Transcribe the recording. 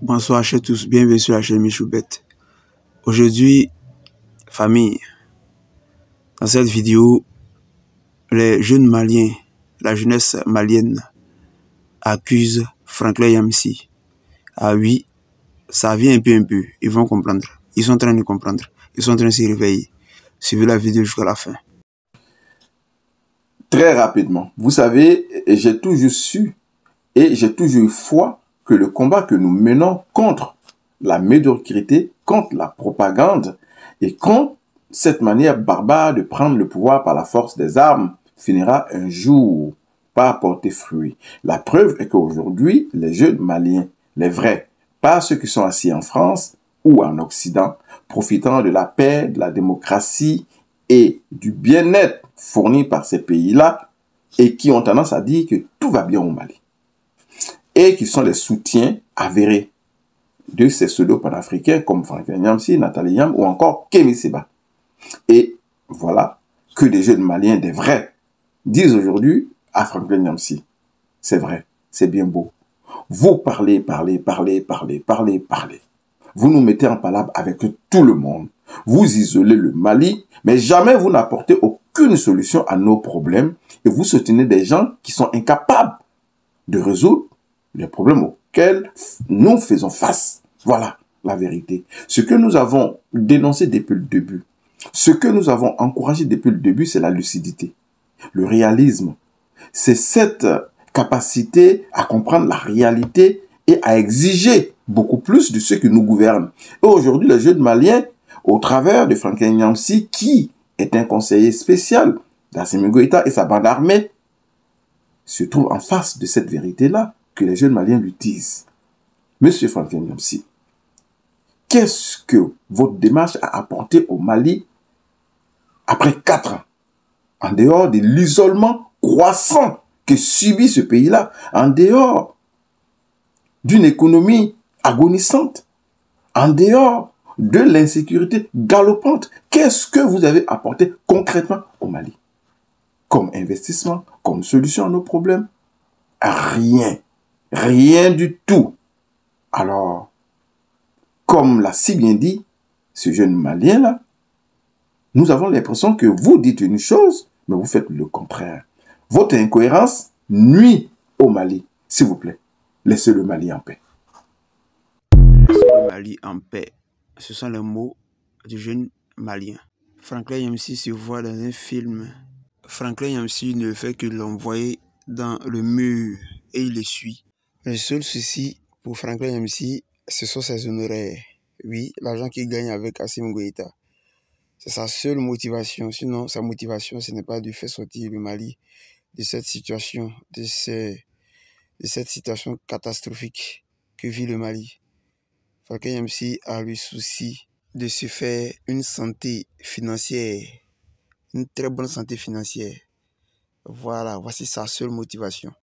Bonsoir à tous, bienvenue sur la chaîne Michoubet. Aujourd'hui, famille, dans cette vidéo, les jeunes Maliens, la jeunesse malienne accuse Franklin Yamsi. Ah oui, ça vient un peu, ils vont comprendre. Ils sont en train de comprendre, ils sont en train de se réveiller. Suivez la vidéo jusqu'à la fin. Très rapidement, vous savez, j'ai toujours su et j'ai toujours eu foi que le combat que nous menons contre la médiocrité, contre la propagande et contre cette manière barbare de prendre le pouvoir par la force des armes finira un jour par porter fruit. La preuve est qu'aujourd'hui, les jeunes Maliens, les vrais, pas ceux qui sont assis en France ou en Occident, profitant de la paix, de la démocratie et du bien-être fourni par ces pays-là, et qui ont tendance à dire que tout va bien au Mali, et qui sont les soutiens avérés de ces pseudo-panafricains comme Franklin Yamsi, Nathalie Yam ou encore Kémy Séba. Et voilà que des jeunes Maliens, des vrais, disent aujourd'hui à Franklin Yamsi, c'est vrai, c'est bien beau. Vous parlez. Vous nous mettez en palabre avec tout le monde. Vous isolez le Mali, mais jamais vous n'apportez aucune solution à nos problèmes et vous soutenez des gens qui sont incapables de résoudre les problèmes auxquels nous faisons face. Voilà la vérité. Ce que nous avons dénoncé depuis le début, ce que nous avons encouragé depuis le début, c'est la lucidité, le réalisme. C'est cette capacité à comprendre la réalité et à exiger beaucoup plus de ceux qui nous gouvernent. Et aujourd'hui, les jeunes Maliens, au travers de Franklin Yamsi, qui est un conseiller spécial d'Assimi Goïta et sa bande armée, se trouvent en face de cette vérité-là que les jeunes Maliens lui disent. Monsieur Franklin Yamsi, qu'est-ce que votre démarche a apporté au Mali après 4 ans, en dehors de l'isolement croissant que subit ce pays-là, en dehors d'une économie agonisante, en dehors de l'insécurité galopante? Qu'est-ce que vous avez apporté concrètement au Mali comme investissement, comme solution à nos problèmes? Rien. Rien du tout. Alors, comme l'a si bien dit ce jeune Malien-là, nous avons l'impression que vous dites une chose, mais vous faites le contraire. Votre incohérence nuit au Mali. S'il vous plaît, laissez le Mali en paix. Laissez le Mali en paix. Ce sont les mots du jeune Malien. Franklin Yamsi se voit dans un film. Franklin Yamsi ne fait que l'envoyer dans le mur et il le suit. Le seul souci pour Franklin Yamsi, ce sont ses honoraires. Oui, l'argent qu'il gagne avec Assimi Goïta. C'est sa seule motivation. Sinon, sa motivation, ce n'est pas de faire sortir le Mali de cette situation, de cette situation catastrophique que vit le Mali. Franklin Yamsi a le souci de se faire une santé financière, une très bonne santé financière. Voilà, voici sa seule motivation.